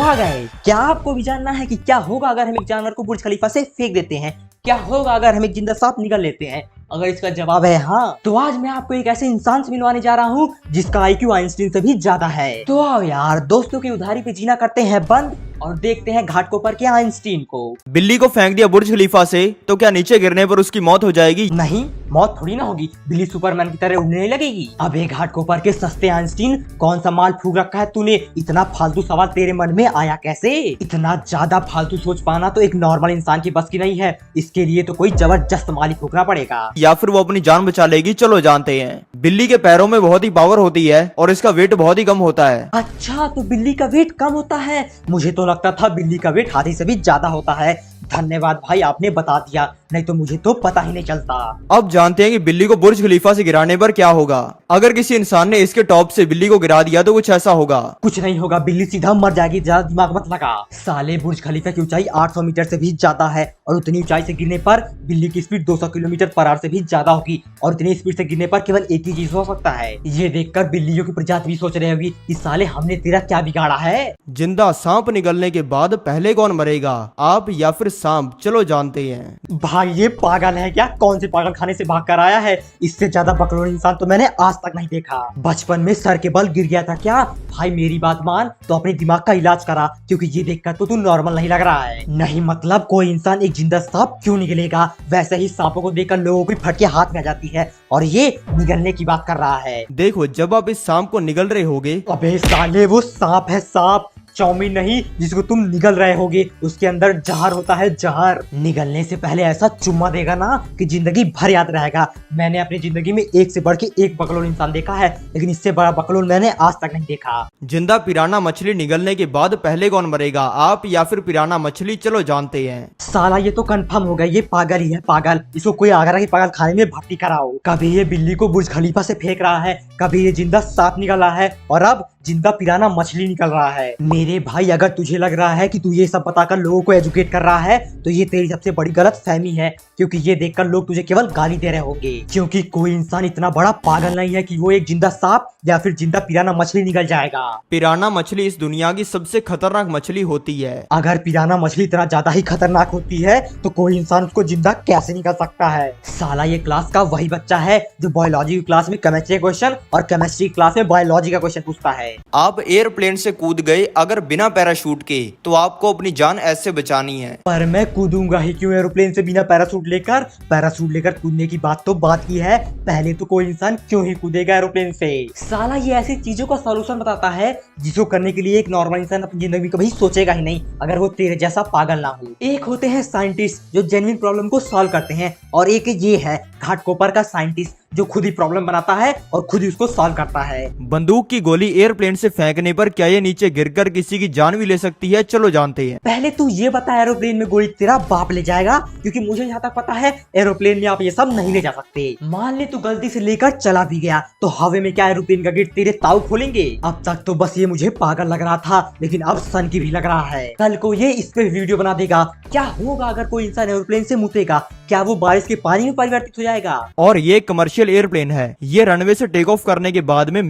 आ गए। क्या आपको भी जानना है कि क्या होगा अगर हम एक जानवर को बुर्ज खलीफा से फेंक देते हैं? क्या होगा अगर हम एक जिंदा सांप निगल लेते हैं? अगर इसका जवाब है हाँ, तो आज मैं आपको एक ऐसे इंसान से मिलवाने जा रहा हूँ जिसका आईक्यू आइंस्टीन से भी ज्यादा है। तो आओ यार, दोस्तों की उधारी पे जीना करते हैं बंद और देखते हैं घाटकोपर के आइंस्टीन को। बिल्ली को फेंक दिया बुर्ज खलीफा से तो क्या नीचे गिरने पर उसकी मौत हो जाएगी? नहीं, मौत थोड़ी ना होगी, बिल्ली सुपरमैन की तरह उड़ने लगेगी। अब एक घाटकोपर के सस्ते आइंस्टीन, कौन सा माल फूक रखा है तूने? इतना फालतू सवाल तेरे मन में आया कैसे? इतना ज्यादा फालतू सोच पाना तो एक नॉर्मल इंसान की बस की नहीं है। इसके लिए तो कोई जबरदस्त माल ही फूकना पड़ेगा, या फिर वो अपनी जान बचा लेगी। चलो जानते हैं। बिल्ली के पैरों में बहुत ही पावर होती है और इसका वेट बहुत ही कम होता है। अच्छा, तो बिल्ली का वेट कम होता है? मुझे तो लगता था बिल्ली का वेट हाथी से भी ज्यादा होता है। धन्यवाद भाई, आपने बता दिया, नहीं तो मुझे तो पता ही नहीं चलता। अब जानते हैं कि बिल्ली को बुर्ज खलीफा से गिराने पर क्या होगा। अगर किसी इंसान ने इसके टॉप से बिल्ली को गिरा दिया तो कुछ ऐसा होगा। कुछ नहीं होगा, बिल्ली सीधा मर जाएगी, ज्यादा दिमाग मत लगा। साले बुर्ज खलीफा की ऊंचाई 800 मीटर से भी ज्यादा है और उतनी ऊंचाई से गिरने पर बिल्ली की स्पीड 200 किलोमीटर पर आवर से भी ज्यादा होगी और उतनी स्पीड से गिरने पर केवल एक ही चीज हो सकता है। ये देखकर बिल्लियों की प्रजाति भी सोच रही होगी कि साले हमने तेरा क्या बिगाड़ा है। जिंदा सांप निगलने के बाद पहले कौन मरेगा, आप या फिर सांप? चलो जानते हैं। भाई ये पागल है क्या? कौन से पागल खाने से भाग कर आया है? इससे ज्यादा बकलोल इंसान तो मैंने आज तक नहीं देखा। बचपन में सर के बल गिर गया था क्या? भाई मेरी बात मान, तो अपने दिमाग का इलाज करा, क्योंकि ये देखकर तो तू नॉर्मल नहीं लग रहा है। नहीं मतलब कोई इंसान एक जिंदा सांप क्यों निकलेगा? वैसे ही सांपों को देखकर लोगों की फटके हाथ में आ जाती है और ये निगलने की बात कर रहा है। देखो, जब आप इस सांप को निगल रहे होगे। अबे साले, वो सांप है सांप, चाउमीन नहीं जिसको तुम निगल रहे होगे। उसके अंदर जहर होता है, जहर। निगलने से पहले ऐसा चुम्मा देगा ना कि जिंदगी भर याद रहेगा। मैंने अपनी जिंदगी में एक से बढ़ के एक बकलोल इंसान देखा है, लेकिन इससे बड़ा बकलोल मैंने आज तक नहीं देखा। जिंदा पिराना मछली निगलने के बाद पहले कौन मरेगा, आप या फिर पिराना मछली? चलो जानते हैं। साला ये तो कंफर्म हो गया, ये पागल ही है, पागल। इसको कोई आगरा के पागल खाने में भर्ती कराओ। कभी ये बिल्ली को बुर्ज खलीफा से फेंक रहा है, कभी ये जिंदा सांप निकल रहा है और अब जिंदा पिराना मछली निकल रहा है। मेरे भाई, अगर तुझे लग रहा है कि तू ये सब बताकर लोगों को एजुकेट कर रहा है तो ये तेरी सबसे बड़ी गलत फहमी है, क्योंकि ये देखकर लोग तुझे केवल गाली दे रहे होंगे। क्योंकि कोई इंसान इतना बड़ा पागल नहीं है कि वो एक जिंदा सांप या फिर जिंदा पिराना मछली निकल जाएगा। पिराना मछली इस दुनिया की सबसे खतरनाक मछली होती है। अगर पिराना मछली इतना ज्यादा ही खतरनाक होती है तो कोई इंसान उसको जिंदा कैसे निकल सकता है? साला ये क्लास का वही बच्चा है जो बायोलॉजी की क्लास में केमिस्ट्री क्वेश्चन और केमिस्ट्री क्लास में बायोलॉजी का क्वेश्चन पूछता है। आप एयरप्लेन से कूद गए अगर बिना पैराशूट के, तो आपको अपनी जान ऐसे बचानी है। पर मैं कूदूंगा ही क्यों एरोप्लेन से बिना पैराशूट लेकर? पैराशूट लेकर कूदने की बात तो बात की है, पहले तो कोई इंसान क्यों ही कूदेगा एरोप्लेन से? साला ये ऐसी चीजों का सॉल्यूशन बताता है जिसको करने के लिए एक नॉर्मल इंसान अपनी जिंदगी में कभी सोचेगा ही नहीं, अगर वो तेरे जैसा पागल ना हो। एक होते हैं साइंटिस्ट जो जेन्युइन प्रॉब्लम को सॉल्व करते हैं, और एक ये है घाटकोपर का साइंटिस्ट जो खुद ही प्रॉब्लम बनाता है और खुद ही उसको सॉल्व करता है। बंदूक की गोली एयरप्लेन से फेंकने पर क्या ये नीचे गिरकर किसी की जान भी ले सकती है? चलो जानते हैं। पहले तू ये बता, एरोप्लेन में गोली तेरा बाप ले जाएगा? क्योंकि मुझे यहाँ तक पता है एरोप्लेन में आप ये सब नहीं ले जा सकते। मान ले तू गलती से लेकर चला भी गया तो हवा में क्या एरोप्लेन का गेट तेरे ताऊ खोलेंगे? अब तक तो बस ये मुझे पागल लग रहा था, लेकिन अब सन की भी लग रहा है। कल को ये इस पे वीडियो बना देगा। क्या होगा अगर कोई इंसान एरोप्लेन से मुतेगा? क्या वो बारिश के पानी में परिवर्तित हो जाएगा? और ये कमर्शियल एयरप्लेन है, ये रनवे से टेक ऑफ करने के बाद में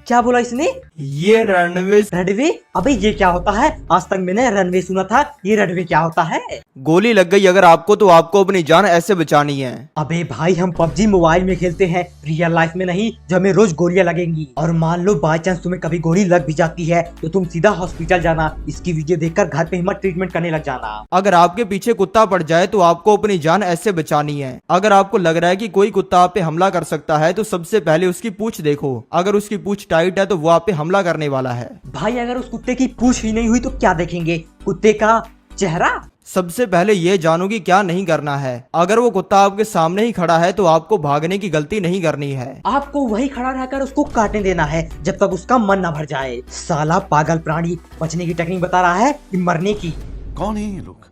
क्या बोला इसने? ये रनवे? अबे ये क्या होता है? आज तक मैंने रनवे सुना था, ये रनवे क्या होता है? गोली लग गई अगर आपको तो आपको अपनी जान ऐसे बचानी है। अबे भाई, हम पबजी मोबाइल में खेलते हैं, रियल लाइफ में नहीं, जो हमें रोज गोलियां लगेंगी। और मान लो बाई चांस तुम्हें कभी गोली लग भी जाती है तो तुम सीधा हॉस्पिटल जाना, इसकी वीडियो देखकर घर पे हिम्मत ट्रीटमेंट करने लग जाना। अगर आपके पीछे कुत्ता पड़ जाए तो आपको अपनी जान ऐसे बचानी है। अगर आपको लग रहा है कि कोई कुत्ता आप पे हमला कर सकता है तो सबसे पहले उसकी पूंछ देखो, अगर उसकी पूंछ टाइट है तो वो आप पे हमला करने वाला है। भाई अगर उस कुत्ते की पूंछ ही नहीं हुई तो क्या देखेंगे? कुत्ते का चेहरा? सबसे पहले ये जानो कि क्या नहीं करना है। अगर वो कुत्ता आपके सामने ही खड़ा है तो आपको भागने की गलती नहीं करनी है, आपको वही खड़ा रहकर उसको काटने देना है जब तक उसका मन न भर जाए। साला पागल प्राणी बचने की टेक्निक बता रहा है कि मरने की। कौन है ये लोग?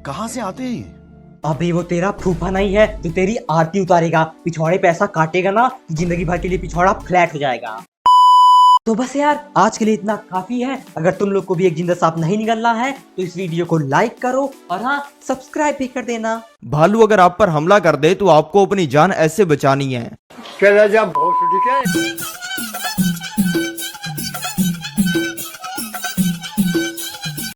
कहां से आते हैं? अबे वो तेरा फूफा नहीं है जो तेरी आरती उतारेगा, पिछवाड़े पे ऐसा काटेगा ना कि जिंदगी भर के लिए पिछवाड़ा फ्लैट हो जाएगा। तो बस यार, आज के लिए इतना काफी है। अगर तुम लोग को भी एक जिंदा सांप नहीं निकलना है तो इस वीडियो को लाइक करो और हाँ, सब्सक्राइब भी कर देना। भालू अगर आप पर हमला कर दे तो आपको अपनी जान ऐसे बचानी है। चला जा, बहुत ठीक है।